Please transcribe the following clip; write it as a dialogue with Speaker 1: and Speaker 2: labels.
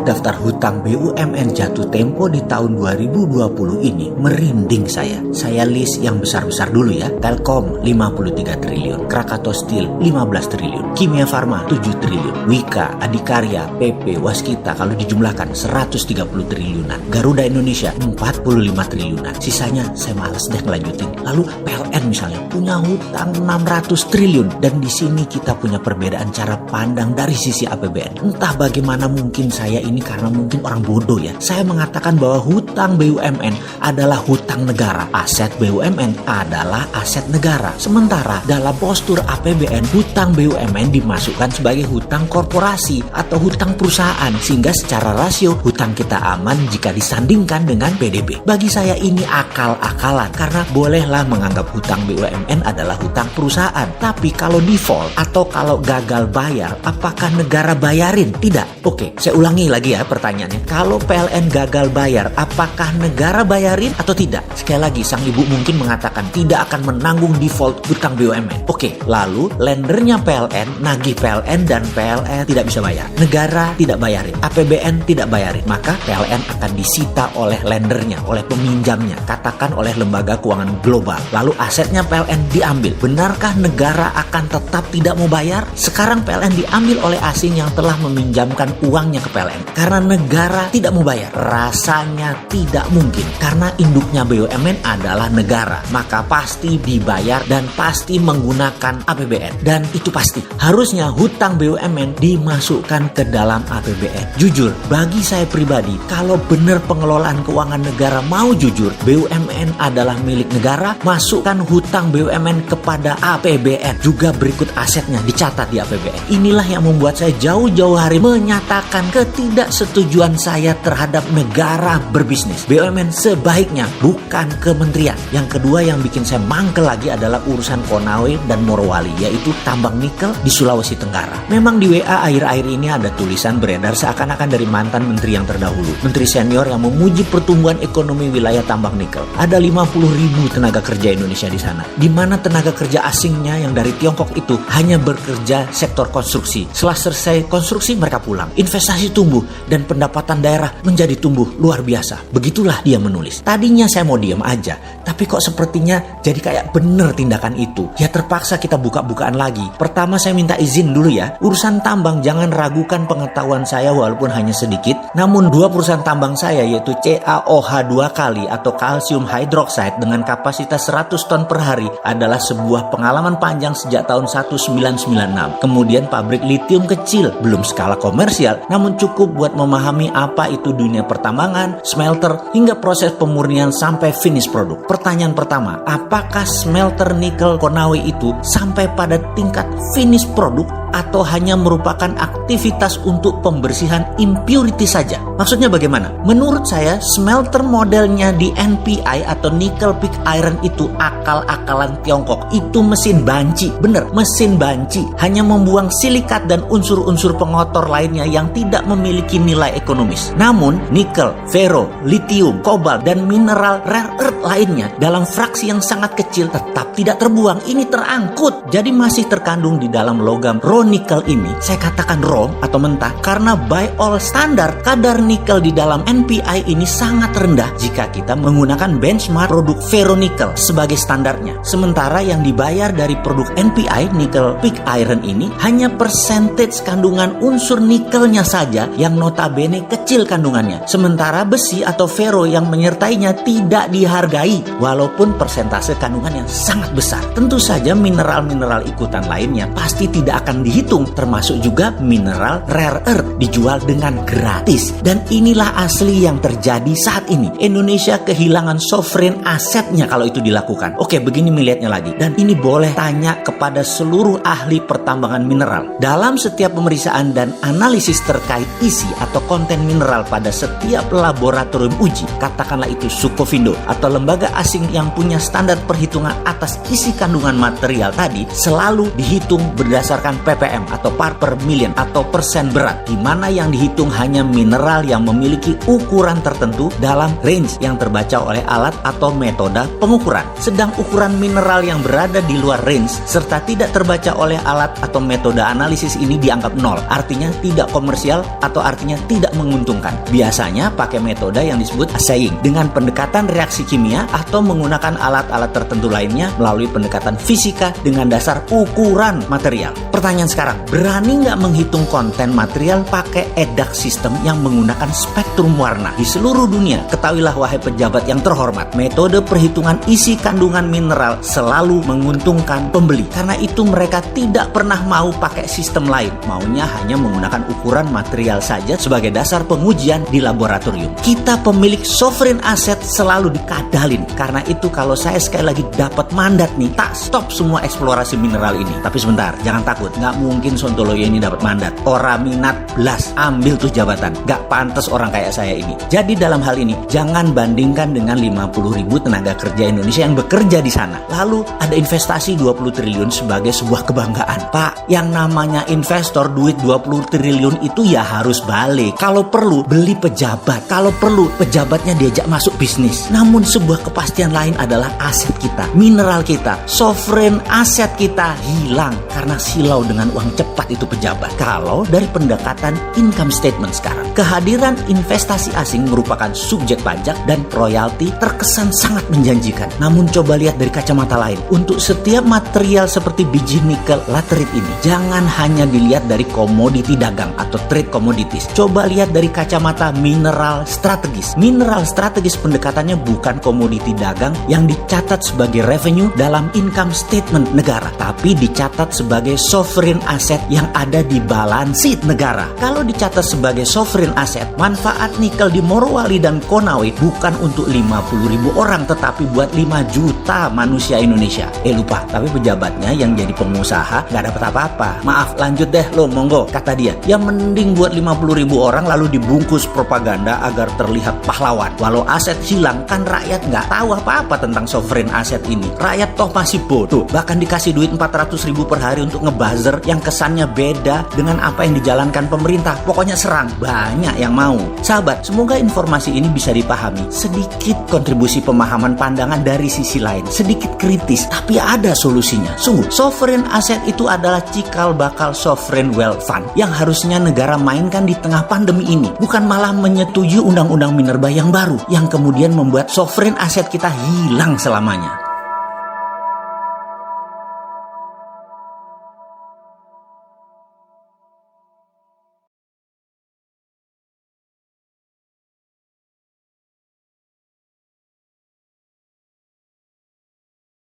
Speaker 1: daftar hutang BUMN jatuh tempo di tahun 2020 ini merinding saya. Saya list yang besar-besar dulu ya. Telkom 53 triliun, Krakatau Steel 15 triliun, Kimia Farma 7 triliun, Wika, Adikarya, PP, Waskita kalau dijumlahkan 130 triliunan, Garuda Indonesia 45 triliunan. Sisanya saya malas deh ngelanjutin. Lalu PLN misalnya punya hutang 600 triliun, dan di sini kita punya perbedaan cara pandang dari sisi APBN. Entah bagaimana, mungkin saya ini karena mungkin orang bodoh ya. Saya mengatakan bahwa hutang BUMN adalah hutang negara. Aset BUMN adalah aset negara. Sementara dalam postur APBN, hutang BUMN dimasukkan sebagai hutang korporasi atau hutang perusahaan. Sehingga secara rasio hutang kita aman jika disandingkan dengan PDB. Bagi saya ini akal-akalan, karena bolehlah menganggap hutang BUMN adalah hutang perusahaan. Tapi kalau default atau kalau gagal bayar, apakah negara bayarin? Tidak. Oke, saya ulangi lagi ya pertanyaannya. Kalau PLN gagal bayar, apakah negara bayarin atau tidak? Sekali lagi, sang ibu mungkin mengatakan tidak akan menanggung default hutang BUMN. Oke, lalu lendernya PLN nagih PLN dan PLN tidak bisa bayar. Negara tidak bayarin, APBN tidak bayarin. Maka PLN akan disita oleh lendernya, oleh peminjamnya, katakan oleh lembaga keuangan global. Lalu asetnya PLN diambil. Benarkah negara akan tetap tidak mau bayar? Sekarang PLN diambil oleh asing yang telah meminjamkan uangnya ke PLN. Karena negara tidak mau bayar. Rasanya tidak mungkin. Karena induknya BUMN adalah negara. Maka pasti dibayar dan pasti menggunakan APBN. Dan itu pasti. Harusnya hutang BUMN dimasukkan ke dalam APBN. Jujur, bagi saya pribadi, kalau benar pengelolaan keuangan negara mau jujur, BUMN adalah milik negara, masukkan hutang BUMN kepada APBN. Juga berikut asetnya dicatat di APBN. Inilah yang membuat saya jauh-jauh hari menyatakan ketidaksetujuan saya terhadap negara berbisnis. BUMN sebaiknya bukan kementerian. Yang kedua yang bikin saya mangkel lagi adalah urusan Konawe dan Morowali, yaitu tambang nikel di Sulawesi Tenggara. Memang di WA akhir-akhir ini ada tulisan beredar seakan-akan dari mantan menteri yang terdahulu, menteri senior yang memuji pertumbuhan ekonomi wilayah tambang nikel. Ada 50.000 tenaga kerja Indonesia di sana, di mana tenaga kerja asingnya yang dari Tiongkok itu hanya bekerja sektor konstruksi. Setelah selesai konstruksi mereka pulang. Investasi tumbuh dan pendapatan daerah menjadi tumbuh luar biasa. Begitulah dia menulis. Tadinya saya mau diam aja, tapi kok sepertinya jadi kayak bener tindakan itu. Ya terpaksa kita buka-bukaan lagi. Pertama saya minta izin dulu ya. Urusan tambang jangan ragukan pengetahuan saya walaupun hanya sedikit. Namun dua perusahaan tambang saya yaitu CaOH 2 kali atau kalsium hydroxide dengan kapasitas 100 ton per hari adalah sebuah pengalaman panjang sejak tahun 1996. Kemudian pabrik litium kecil, belum skala komersial, namun cukup buat memahami apa itu dunia pertambangan, smelter, hingga proses pemurnian sampai finish produk. Pertanyaan pertama, apakah smelter nikel Konawe itu sampai pada tingkat finish produk atau hanya merupakan aktivitas untuk pembersihan impurity saja? Maksudnya bagaimana? Menurut saya, smelter modelnya di NPI atau nickel pig iron itu akal-akalan Tiongkok. Itu mesin banci. Bener, mesin banci. Hanya membuang silikat dan unsur-unsur pengotor lainnya yang tidak memiliki nilai ekonomis. Namun, nikel, fero, lithium, kobalt, dan mineral rare earth lainnya dalam fraksi yang sangat kecil tetap tidak terbuang. Ini terangkut. Jadi masih terkandung di dalam logam raw nikel ini. Saya katakan raw atau mentah karena by all standar kadar nikel di dalam NPI ini sangat rendah jika kita menggunakan benchmark produk ferronikel sebagai standarnya. Sementara yang dibayar dari produk NPI nickel pig iron ini hanya percentage kandungan unsur nikelnya saja yang notabene kecil kandungannya. Sementara besi atau ferro yang menyertainya tidak dihargai walaupun persentase kandungan yang sangat besar. Tentu saja mineral-mineral ikutan lainnya pasti tidak akan dihitung, termasuk juga mineral rare earth dijual dengan gratis. Dan inilah asli yang terjadi saat ini. Indonesia kehilangan sovereign asetnya kalau itu dilakukan. Oke, begini melihatnya lagi. Dan ini boleh tanya kepada seluruh ahli pertambangan mineral. Dalam setiap pemeriksaan dan analisis terkait isi atau konten mineral pada setiap laboratorium uji, katakanlah itu Sukovindo atau lembaga asing yang punya standar perhitungan atas isi kandungan material tadi, selalu dihitung berdasarkan PPM ppm atau part per million atau persen berat, di mana yang dihitung hanya mineral yang memiliki ukuran tertentu dalam range yang terbaca oleh alat atau metode pengukuran. Sedang ukuran mineral yang berada di luar range serta tidak terbaca oleh alat atau metode analisis ini dianggap nol, artinya tidak komersial atau artinya tidak menguntungkan. Biasanya pakai metode yang disebut assaying dengan pendekatan reaksi kimia atau menggunakan alat-alat tertentu lainnya melalui pendekatan fisika dengan dasar ukuran material. Pertanyaan sekarang, berani nggak menghitung konten material pakai EDAX sistem yang menggunakan spektrum warna? Di seluruh dunia, ketahuilah wahai pejabat yang terhormat, metode perhitungan isi kandungan mineral selalu menguntungkan pembeli. Karena itu mereka tidak pernah mau pakai sistem lain, maunya hanya menggunakan ukuran material saja sebagai dasar pengujian di laboratorium. Kita pemilik sovereign asset selalu dikadalin. Karena itu kalau saya sekali lagi dapat mandat nih, tak stop semua eksplorasi mineral ini. Tapi sebentar, jangan takut, nggak mungkin Sontoloyo ini dapat mandat. Ora minat belas, ambil tuh jabatan. Nggak pantas orang kayak saya ini. Jadi dalam hal ini, jangan bandingkan dengan 50.000 tenaga kerja Indonesia yang bekerja di sana. Lalu ada investasi 20 triliun sebagai sebuah kebanggaan. Pak, yang namanya investor duit 20 triliun itu ya harus balik. Kalau perlu, beli pejabat. Kalau perlu, pejabatnya diajak masuk bisnis. Namun sebuah kepastian lain adalah aset kita, mineral kita, sovereign aset kita hilang karena silau dengan uang cepat itu pejabat. Kalau dari pendekatan income statement sekarang, kehadiran investasi asing merupakan subjek pajak dan royalti terkesan sangat menjanjikan. Namun coba lihat dari kacamata lain. Untuk setiap material seperti biji nikel laterit ini, jangan hanya dilihat dari komoditi dagang atau trade commodities. Coba lihat dari kacamata mineral strategis. Mineral strategis pendekatannya bukan komoditi dagang yang dicatat sebagai revenue dalam income statement negara, tapi dicatat sebagai sovereign asset yang ada di balance sheet negara. Kalau dicatat sebagai sovereign asset, manfaat nikel di Morowali dan Konawe bukan untuk 50.000 orang, tetapi buat 5 juta manusia Indonesia. Lupa, tapi pejabatnya yang jadi pengusaha nggak dapat apa-apa. Maaf, lanjut deh lo, monggo, kata dia. Ya mending buat 50.000 orang lalu dibungkus propaganda agar terlihat pahlawan. Walau aset hilang, kan rakyat nggak tahu apa-apa tentang sovereign asset ini. Rakyat toh masih bodoh. Bahkan dikasih duit 400.000 per hari untuk ngebuzzer yang kesannya beda dengan apa yang dijalankan pemerintah. Pokoknya serang, banyak yang mau. Sahabat, semoga informasi ini bisa dipahami. Sedikit kontribusi pemahaman pandangan dari sisi lain, sedikit kritis, tapi ada solusinya. Sungguh, sovereign asset itu adalah cikal bakal sovereign wealth fund yang harusnya negara mainkan di tengah pandemi ini, bukan malah menyetujui undang-undang minerba yang baru yang kemudian membuat sovereign asset kita hilang selamanya.